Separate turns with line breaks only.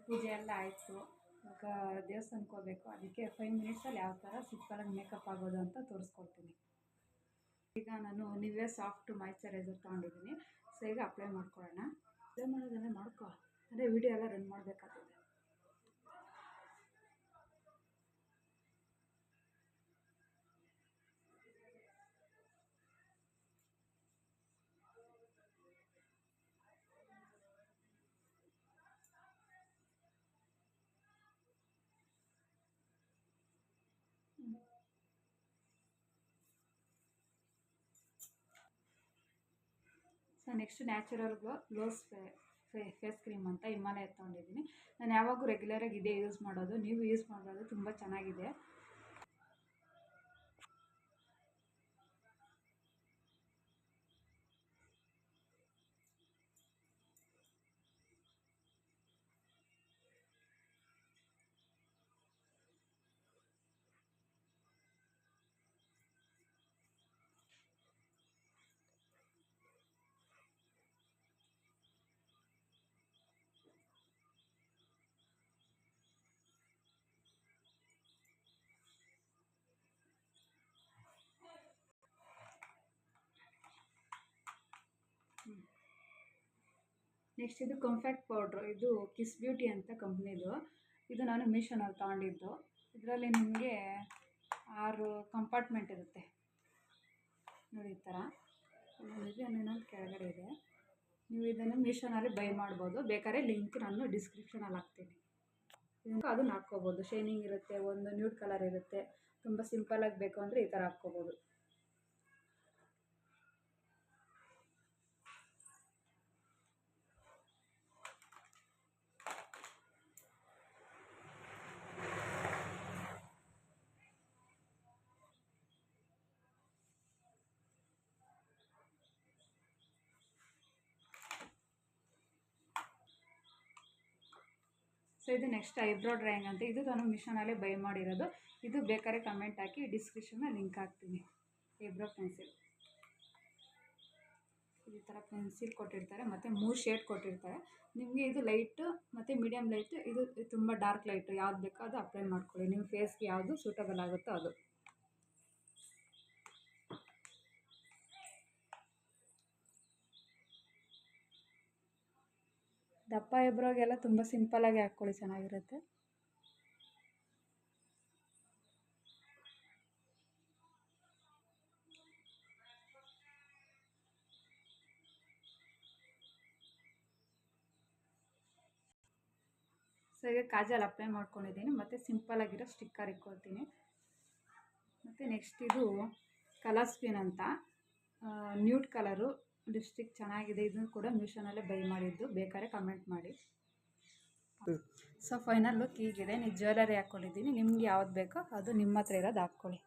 ಪೂಜೆ ಎಲ್ಲ ಆಯಿತು. ಇವಾಗ ದೇವಸ್ಥಾನಕ್ಕೆ ಹೋಗಬೇಕು. ಅದಕ್ಕೆ 5 ಮಿನಿಟ್ಸಲ್ಲಿ ಯಾವ ಥರ ಸಿಂಪಲಾಗಿ ಮೇಕಪ್ ಆಗೋದು ಅಂತ ತೋರಿಸ್ಕೊಡ್ತೀನಿ. ಈಗ ನಾನು ನಿವ್ಯಾ ಸಾಫ್ಟ್ ಮಾಯ್ಚರೈಸರ್ ತೊಗೊಂಡಿದ್ದೀನಿ. ಸೊ ಈಗ ಅಪ್ಲೈ ಮಾಡ್ಕೊಳ್ಳೋಣ. ಅಪ್ಲೈ ಮಾಡೋದನ್ನೇ ಮಾಡ್ಕೊ, ಅಂದರೆ ವಿಡಿಯೋ ಎಲ್ಲ ರನ್ ಮಾಡಬೇಕಾಗ್ತದೆ. So next natural gloss face cream ಅಂತ ಹಿಮಾಲಯ ತೊಗೊಂಡಿದ್ದೀನಿ. ನಾನು ಯಾವಾಗೂ ರೆಗ್ಯುಲರಾಗಿ ಇದೇ ಯೂಸ್ ಮಾಡೋದು. ನೀವು ಯೂಸ್ ಮಾಡೋದು ತುಂಬ ಚೆನ್ನಾಗಿದೆ. ನೆಕ್ಸ್ಟ್ ಇದು ಕಂಫರ್ಟ್ ಪೌಡ್ರು. ಇದು ಕಿಸ್ ಬ್ಯೂಟಿ ಅಂತ ಕಂಪ್ನಿದು. ಇದು ನಾನು ಮೀಶೋನಲ್ಲಿ ತೊಗೊಂಡಿದ್ದು. ಇದರಲ್ಲಿ ನಿಮಗೆ 6 ಕಂಪಾರ್ಟ್ಮೆಂಟ್ ಇರುತ್ತೆ ನೋಡಿ. ಈ ಥರ ಇದೆ, ಇನ್ನೊಂದು ಕೆಳಗಡೆ ಇದೆ. ನೀವು ಇದನ್ನು ಮೀಶೋನಲ್ಲಿ ಬೈ ಮಾಡ್ಬೋದು. ಬೇಕಾದ್ರೆ ಲಿಂಕ್ ನಾನು ಡಿಸ್ಕ್ರಿಪ್ಷನಲ್ಲಿ ಹಾಕ್ತೀನಿ. ಅದನ್ನು ಹಾಕ್ಕೋಬೋದು. ಶೈನಿಂಗ್ ಇರುತ್ತೆ, ಒಂದು ನ್ಯೂಡ್ ಕಲರ್ ಇರುತ್ತೆ. ತುಂಬ ಸಿಂಪಲಾಗಿ ಬೇಕು ಅಂದರೆ ಈ ಥರ ಹಾಕ್ಕೋಬೋದು. ಸೊ ಇದು ನೆಕ್ಸ್ಟ್ ಐಬ್ರೋ ಡ್ರಾಯಿಂಗ್ ಅಂತ. ಇದು ನಾನು ಮೀಶೋನಲ್ಲೇ ಬೈ ಮಾಡಿರೋದು. ಇದು ಬೇಕಾದ್ರೆ ಕಮೆಂಟ್ ಹಾಕಿ, ಡಿಸ್ಕ್ರಿಪ್ಷನಲ್ಲಿ ಲಿಂಕ್ ಹಾಕ್ತೀನಿ. ಐಬ್ರೋ ಪೆನ್ಸಿಲ್ ಈ ಥರ ಪೆನ್ಸಿಲ್ ಕೊಟ್ಟಿರ್ತಾರೆ, ಮತ್ತು 3 ಶೇಡ್ ಕೊಟ್ಟಿರ್ತಾರೆ ನಿಮಗೆ. ಇದು ಲೈಟು ಮತ್ತು ಮೀಡಿಯಮ್ ಲೈಟು, ಇದು ತುಂಬ ಡಾರ್ಕ್ ಲೈಟು. ಯಾವ್ದು ಬೇಕೋ ಅದು ಅಪ್ಲೈ ಮಾಡ್ಕೊಳ್ಳಿ. ನಿಮ್ಮ ಫೇಸ್ಗೆ ಯಾವುದು ಸೂಟಬಲ್ ಆಗುತ್ತೋ ಅದು. ದಪ್ಪ ಐಬ್ರೋಗೆಲ್ಲ ತುಂಬ ಸಿಂಪಲಾಗಿ ಹಾಕ್ಕೊಳ್ಳಿ, ಚೆನ್ನಾಗಿರುತ್ತೆ. ಸೊ ಈಗ ಕಾಜಲ್ ಅಪ್ಲೈ ಮಾಡ್ಕೊಂಡಿದ್ದೀನಿ, ಮತ್ತು ಸಿಂಪಲಾಗಿರೋ ಸ್ಟಿಕ್ಕರ್ ಇಟ್ಕೊಳ್ತೀನಿ. ಮತ್ತು ನೆಕ್ಸ್ಟ್ ಇದು ಕಲರ್ ಸ್ಪಿನ್ ಅಂತ ನ್ಯೂಡ್ ಕಲರು ಲಿಪ್ಸ್ಟಿಕ್ ಚೆನ್ನಾಗಿದೆ. ಇದನ್ನು ಕೂಡ ಮೀಶೋನಲ್ಲೇ ಬೈ ಮಾಡಿದ್ದು. ಬೇಕಾದ್ರೆ ಕಮೆಂಟ್ ಮಾಡಿ. ಸೊ ಫೈನಲ್ ಲುಕ್ ಹೀಗಿದೆ. ನೀವು ಜ್ಯುವೆಲರಿ ಹಾಕ್ಕೊಂಡಿದ್ದೀನಿ. ನಿಮ್ಗೆ ಯಾವ್ದು ಬೇಕೋ ಅದು ನಿಮ್ಮ ಹತ್ರ ಇರೋದು ಹಾಕ್ಕೊಳ್ಳಿ.